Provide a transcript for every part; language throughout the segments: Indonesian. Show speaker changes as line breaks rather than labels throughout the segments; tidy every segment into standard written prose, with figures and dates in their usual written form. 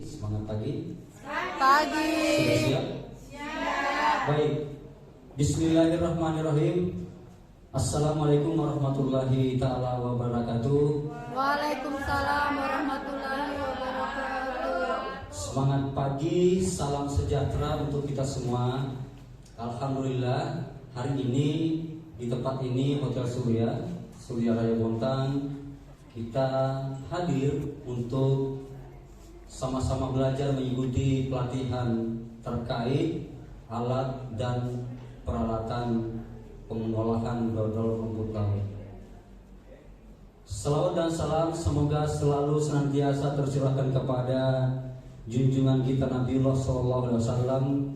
Semangat pagi.
Pagi.
Sudah siap?
Siap.
Baik. Bismillahirrahmanirrahim. Assalamualaikum warahmatullahi ta'ala wabarakatuh.
Waalaikumsalam warahmatullahi wabarakatuh.
Semangat pagi, salam sejahtera untuk kita semua. Alhamdulillah, hari ini di tempat ini Hotel Surya Raya Bontang, kita hadir untuk sama-sama belajar mengikuti pelatihan terkait alat dan peralatan pengolahan dodol rumput laut. Salawat dan salam semoga selalu senantiasa tercurahkan kepada junjungan kita Nabiullah SAW,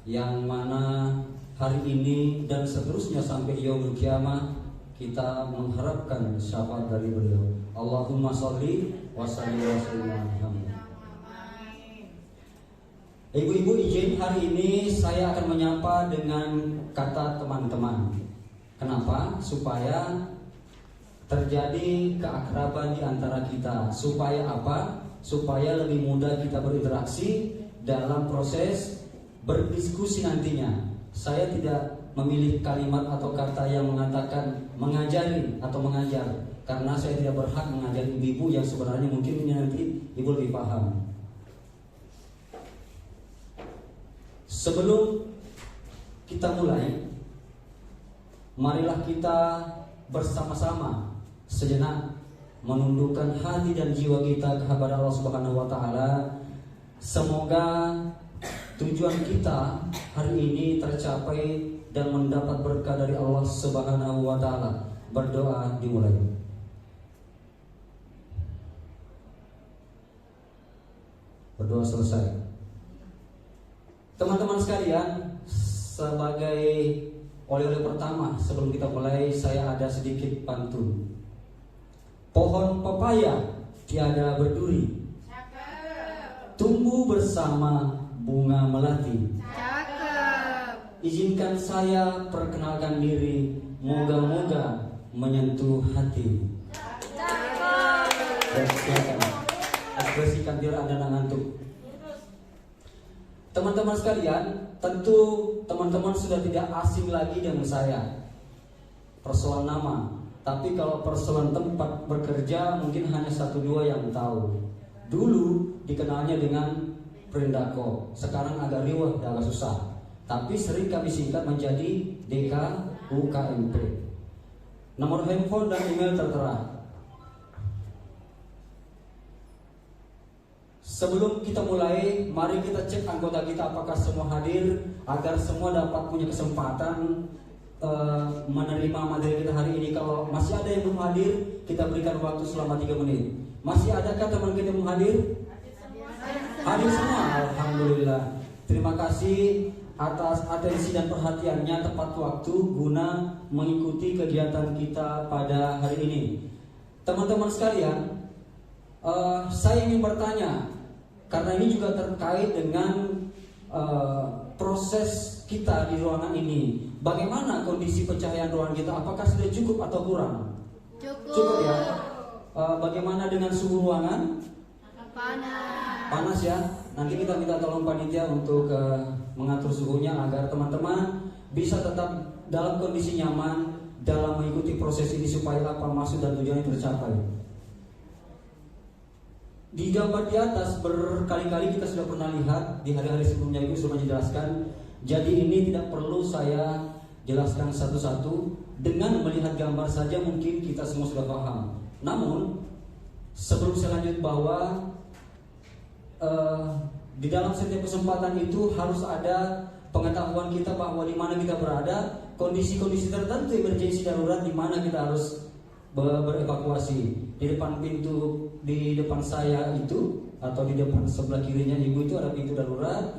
yang mana hari ini dan seterusnya sampai yaumul kiamah kita mengharapkan syafaat dari beliau. Allahumma sholli wa sallim wa sallim. Ibu-ibu, izin hari ini saya akan menyapa dengan kata teman-teman. Kenapa? Supaya terjadi keakraban di antara kita. Supaya apa? Supaya lebih mudah kita berinteraksi dalam proses berdiskusi nantinya. Saya tidak memilih kalimat atau kata yang mengatakan mengajari atau mengajar, karena saya tidak berhak mengajari ibu-ibu yang sebenarnya mungkin ini nanti ibu lebih paham. Sebelum kita mulai, marilah kita bersama-sama sejenak menundukkan hati dan jiwa kita kepada Allah Subhanahu wa taala. Semoga tujuan kita hari ini tercapai dan mendapat berkah dari Allah Subhanahu wa taala. Berdoa dimulai. Berdoa selesai. Teman-teman sekalian, sebagai oleh-oleh pertama sebelum kita mulai, saya ada sedikit pantun. Pohon pepaya tiada berduri, tumbuh bersama bunga melati. Izinkan saya perkenalkan diri, moga-moga menyentuh hati. Dan silakan ekspresikan biar Anda ngantuk. Teman-teman sekalian, tentu teman-teman sudah tidak asing lagi dengan saya. Persoalan nama, tapi kalau persoalan tempat bekerja mungkin hanya 1-2 yang tahu. Dulu dikenalnya dengan Prindako, sekarang agak riwah dan agak susah. Tapi sering kami singkat menjadi DKUKMP. Nomor handphone dan email tertera. Sebelum kita mulai, mari kita cek anggota kita apakah semua hadir, agar semua dapat punya kesempatan menerima materi kita hari ini. Kalau masih ada yang belum hadir, kita berikan waktu selama 3 menit. Masih adakah teman kita yang belum hadir? Hadir semua, alhamdulillah. Terima kasih atas atensi dan perhatiannya tepat waktu guna mengikuti kegiatan kita pada hari ini. Teman-teman sekalian, saya ingin bertanya, karena ini juga terkait dengan proses kita di ruangan ini. Bagaimana kondisi pencahayaan ruangan kita? Apakah sudah cukup atau kurang? Cukup ya. Bagaimana dengan suhu ruangan? Panas ya. Nanti kita minta tolong panitia untuk mengatur suhunya agar teman-teman bisa tetap dalam kondisi nyaman dalam mengikuti proses ini, supaya apa maksud dan tujuannya tercapai. Di gambar di atas berkali-kali kita sudah pernah lihat, di hari-hari sebelumnya itu sudah menjelaskan. Jadi ini tidak perlu saya jelaskan satu-satu. Dengan melihat gambar saja mungkin kita semua sudah paham. Namun sebelum saya lanjut bahwa di dalam setiap kesempatan itu harus ada pengetahuan kita bahwa di mana kita berada, kondisi-kondisi tertentu emergensi darurat di mana kita harus berevakuasi. Di depan pintu, di depan saya itu atau di depan sebelah kirinya ibu itu ada pintu darurat.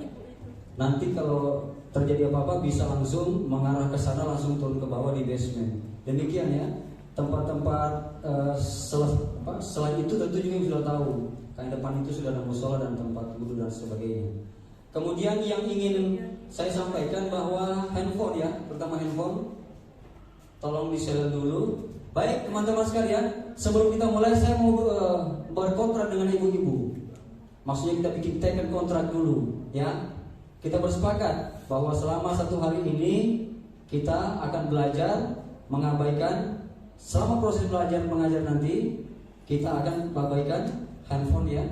Nanti kalau terjadi apa-apa bisa langsung mengarah ke sana, langsung turun ke bawah di basement. Demikian ya. Tempat-tempat selain itu tentu juga sudah tahu. Kan depan itu sudah ada musola dan tempat wudhu dan sebagainya. Kemudian yang ingin saya sampaikan bahwa handphone ya, pertama handphone tolong di-share dulu. Baik teman-teman sekalian, sebelum kita mulai saya mau berkontra dengan ibu-ibu. Maksudnya kita bikin teken kontrak dulu, ya. Kita bersepakat bahwa selama 1 hari ini kita akan belajar mengabaikan, selama proses belajar mengajar nanti kita akan abaikan handphone, ya.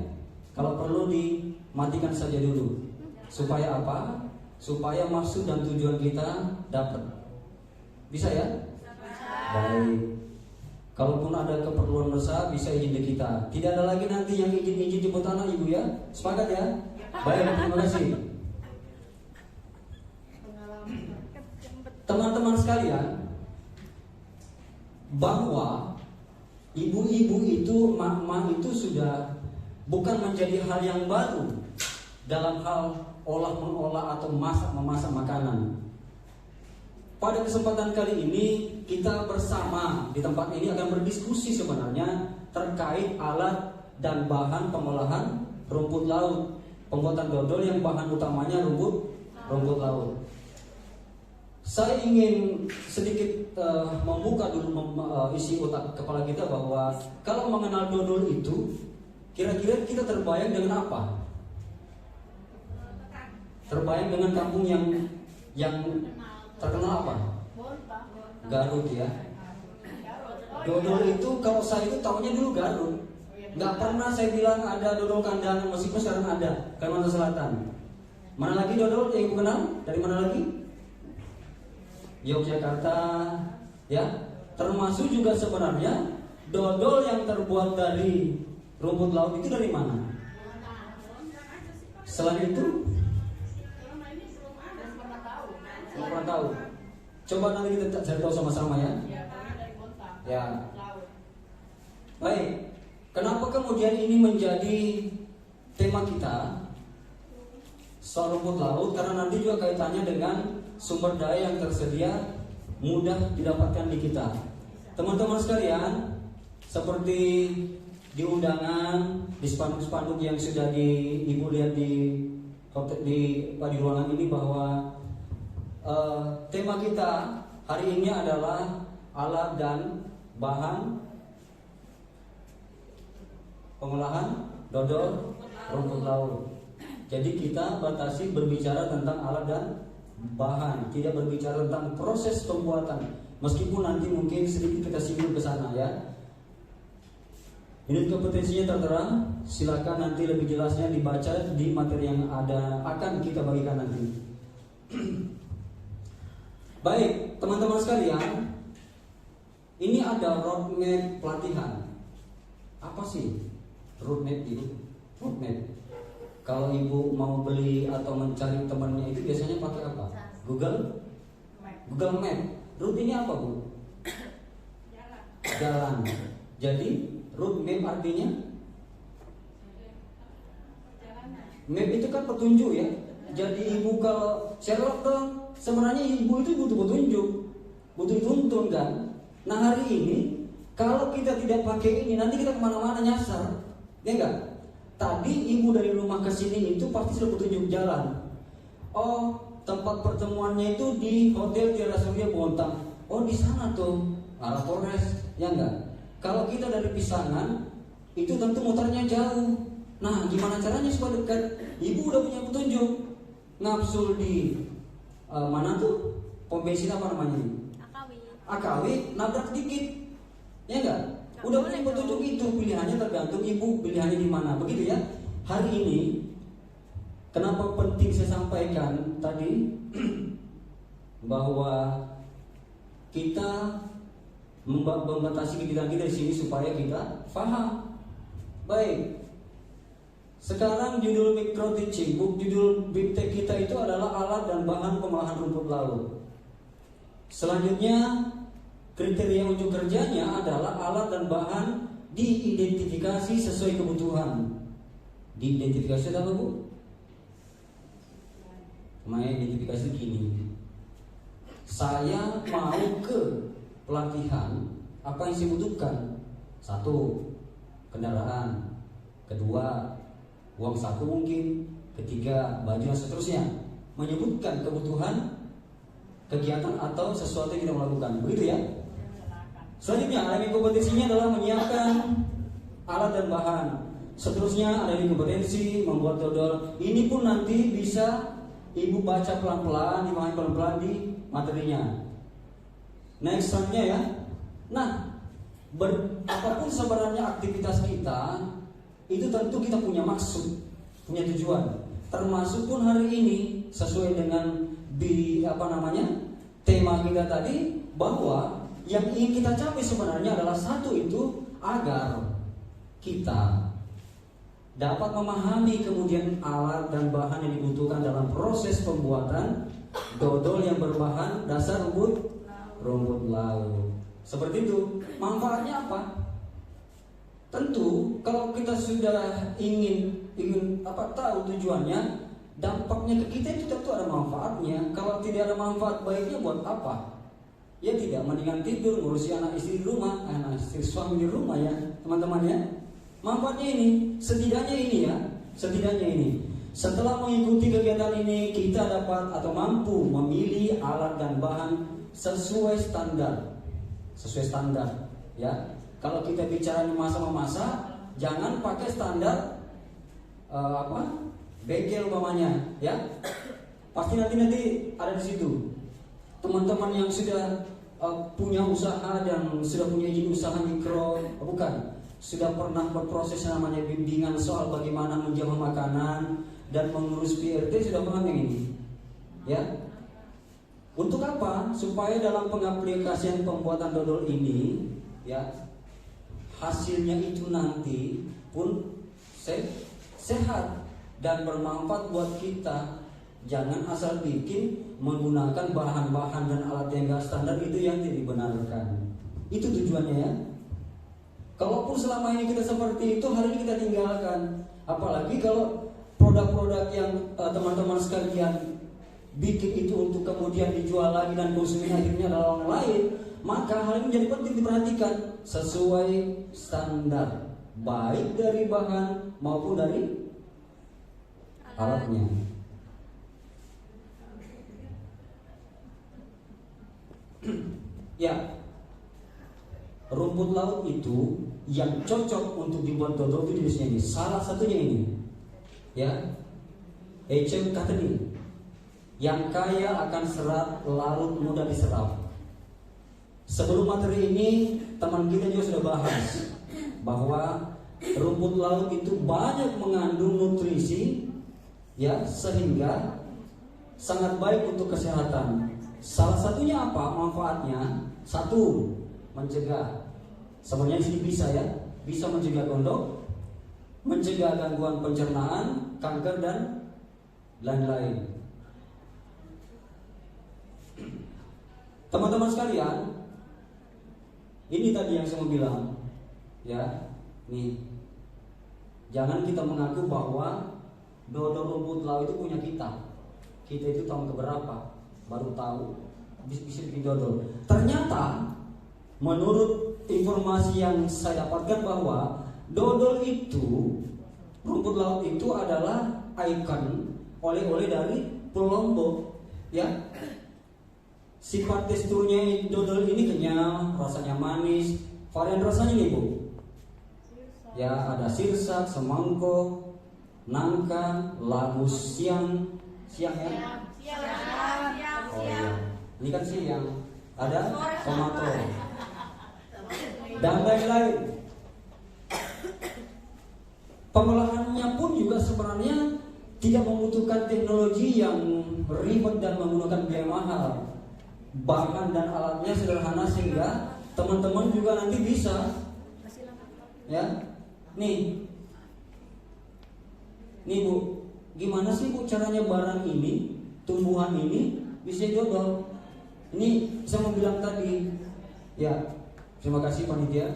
Kalau perlu dimatikan saja dulu. Supaya apa? Supaya maksud dan tujuan kita dapat. Bisa ya? Baik. Kalaupun ada keperluan besar bisa izin ke kita. Tidak ada lagi nanti yang izin jemput anak ibu, ya. Sepakat ya? Baik, terima kasih. Teman-teman sekalian, bahwa ibu-ibu itu, mak-mak itu sudah bukan menjadi hal yang baru dalam hal olah-mengolah atau memasak makanan. Pada kesempatan kali ini kita bersama di tempat ini akan berdiskusi sebenarnya terkait alat dan bahan pengolahan rumput laut, pembuatan dodol yang bahan utamanya rumput laut. Saya ingin sedikit membuka dulu isi otak kepala kita bahwa kalau mengenal dodol itu, kira-kira kita terbayang dengan apa? Terbayang dengan kampung yang terkenal apa? Garut, ya. Dodol itu kalau saya itu tahunya dulu Garut. Nggak pernah saya bilang ada dodol kandang, meskipun sekarang ada Kalimantan Selatan. Mana lagi dodol yang ibu kenal? Dari mana lagi? Yogyakarta, ya. Termasuk juga sebenarnya dodol yang terbuat dari rumput laut itu dari mana? Selain itu belum pernah tahu. Coba nanti kita cari tahu sama-sama, ya. Ya. Baik. Kenapa kemudian ini menjadi tema kita soal rumput laut? Karena nanti juga kaitannya dengan sumber daya yang tersedia mudah didapatkan di kita. Teman-teman sekalian, seperti di undangan, di spanduk-spanduk yang sudah ibu lihat di ruangan ini bahwa tema kita hari ini adalah alat dan bahan pengolahan dodol rumput laut. Jadi kita batasi berbicara tentang alat dan bahan, tidak berbicara tentang proses pembuatan. Meskipun nanti mungkin sedikit kita singgung ke sana, ya. Unit kompetensinya tertera, silakan nanti lebih jelasnya dibaca di materi yang akan kita bagikan nanti. Baik, teman-teman sekalian, ini ada roadmap pelatihan. Apa sih roadmap itu? Roadmap. Kalau ibu mau beli atau mencari temannya itu biasanya pakai apa? Google Map. Route ini apa, Bu? Jalan. Jadi roadmap artinya map itu kan petunjuk, ya. Jadi ibu kalau Sherlock dong, sebenarnya ibu itu butuh petunjuk, butuh dituntun, kan. Nah hari ini kalau kita tidak pakai ini, nanti kita kemana-mana nyasar, ya enggak? Tadi ibu dari rumah ke sini itu pasti sudah petunjuk jalan. Oh, tempat pertemuannya itu di Hotel Tiara Surya Bontang. Oh, di sana tuh arah Polres, ya enggak? Kalau kita dari Pisangan itu tentu motornya jauh. Nah, gimana caranya supaya dekat? Ibu udah punya petunjuk. Ngapsul di mana tuh? Pom bensin apa namanya? Akawi, nabrak dikit. Ya enggak? Udah punya petunjuk itu, pilihannya tergantung ibu pilihannya di mana. Begitu, ya. Hari ini kenapa penting saya sampaikan tadi bahwa kita membatasi kegiatan kita di sini supaya kita paham. Baik. Sekarang judul micro teaching, judul BIPTEK kita itu adalah alat dan bahan pengolahan rumput laut. Selanjutnya kriteria unjuk kerjanya adalah alat dan bahan diidentifikasi sesuai kebutuhan. Diidentifikasi apa, Bu? Namanya identifikasi gini. Saya mau ke pelatihan, apa yang saya butuhkan? 1, kendaraan. 2, uang saku mungkin. 3, baju dan seterusnya. Menyebutkan kebutuhan kegiatan atau sesuatu yang kita melakukan. Begitu, ya. Selanjutnya, elemen kompetisinya adalah menyiapkan alat dan bahan. Seterusnya ada di kompetensi membuat dodol. Ini pun nanti bisa ibu baca pelan-pelan, dipahami pelan-pelan di materinya. Next selanjutnya ya. Nah, apapun sebenarnya aktivitas kita, itu tentu kita punya maksud, punya tujuan. Termasuk pun hari ini sesuai dengan tema kita tadi, bahwa yang ingin kita capai sebenarnya adalah satu, itu agar kita dapat memahami kemudian alat dan bahan yang dibutuhkan dalam proses pembuatan dodol yang berbahan dasar rumput laut. Seperti itu. Manfaatnya apa? Tentu kalau kita sudah ingin tahu tujuannya, dampaknya ke kita itu tentu ada manfaatnya. Kalau tidak ada manfaat baiknya buat apa? Ya tidak, mendingan tidur ngurusi anak istri di rumah, anak istri suami di rumah ya, teman-teman ya. Manfaatnya ini, setidaknya ini. Setelah mengikuti kegiatan ini, kita dapat atau mampu memilih alat dan bahan sesuai standar ya. Kalau kita bicara masa-masa, jangan pakai standar bengkel umpamanya ya. Pasti nanti ada di situ teman-teman yang sudah punya usaha dan sudah punya izin usaha mikro, sudah pernah berproses yang namanya bimbingan soal bagaimana menjaga makanan dan mengurus PRT, sudah paham yang ini ya. Untuk apa? Supaya dalam pengaplikasian pembuatan dodol ini ya, hasilnya itu nanti pun sehat dan bermanfaat buat kita. Jangan asal bikin menggunakan bahan-bahan dan alat yang gak standar, itu yang tidak dibenarkan. Itu tujuannya ya. Kalaupun selama ini kita seperti itu, hari ini kita tinggalkan. Apalagi kalau produk-produk yang teman-teman sekalian bikin itu untuk kemudian dijual lagi dan konsumen akhirnya adalah orang lain, maka hal ini menjadi penting diperhatikan sesuai standar, baik dari bahan maupun dari alatnya. Ya, rumput laut itu yang cocok untuk dibuat dodol itu jenisnya ini. Salah satunya ini, ya, Echem Kateni, yang kaya akan serat, larut, mudah diserap. Sebelum materi ini, teman kita juga sudah bahas bahwa rumput laut itu banyak mengandung nutrisi, ya, sehingga sangat baik untuk kesehatan. Salah satunya apa manfaatnya? Satu, mencegah. Sebenarnya di sini bisa ya, bisa mencegah gondok, mencegah gangguan pencernaan, kanker dan lain-lain. Teman-teman sekalian, ini tadi yang saya mau bilang, ya, nih, jangan kita mengaku bahwa dodol rumput laut itu punya kita. Kita itu tahun keberapa baru tahu bisa bikin dodol. Ternyata menurut informasi yang saya dapatkan bahwa dodol itu, rumput laut itu adalah ikon oleh-oleh dari Pulau Lombok, ya. Sifat teksturnya dodol ini kenyal, rasanya manis. Varian rasanya nih Bu, ya, ada sirsak, semangko, nangka, lamus siang ya. Oh iya, ini kan siang. Ada tomato dan lain-lain. Pengolahannya pun juga sebenarnya tidak membutuhkan teknologi yang ribet dan menggunakan biaya mahal. Bahan dan alatnya sederhana sehingga teman-teman juga nanti bisa, ya. Nih Bu, gimana sih Bu caranya barang ini, tumbuhan ini bisa dodol? Ini saya mau bilang tadi, ya. Terima kasih panitia.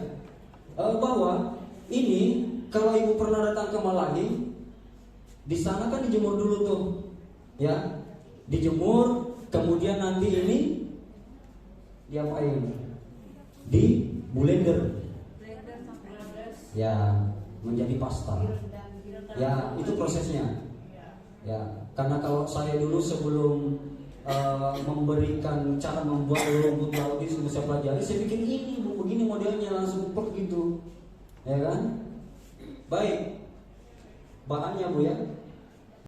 Bahwa ini kalau Ibu pernah datang ke Malahi, di sana kan dijemur dulu tuh, ya. Dijemur, kemudian nanti ini diapain? Di blender. Ya, menjadi pasta. Ya, itu prosesnya. Ya, karena kalau saya dulu sebelum memberikan cara membuat rumput laut itu saya pelajari, saya pikir ini begini modelnya langsung plek gitu, ya kan? Baik, bahannya Bu ya.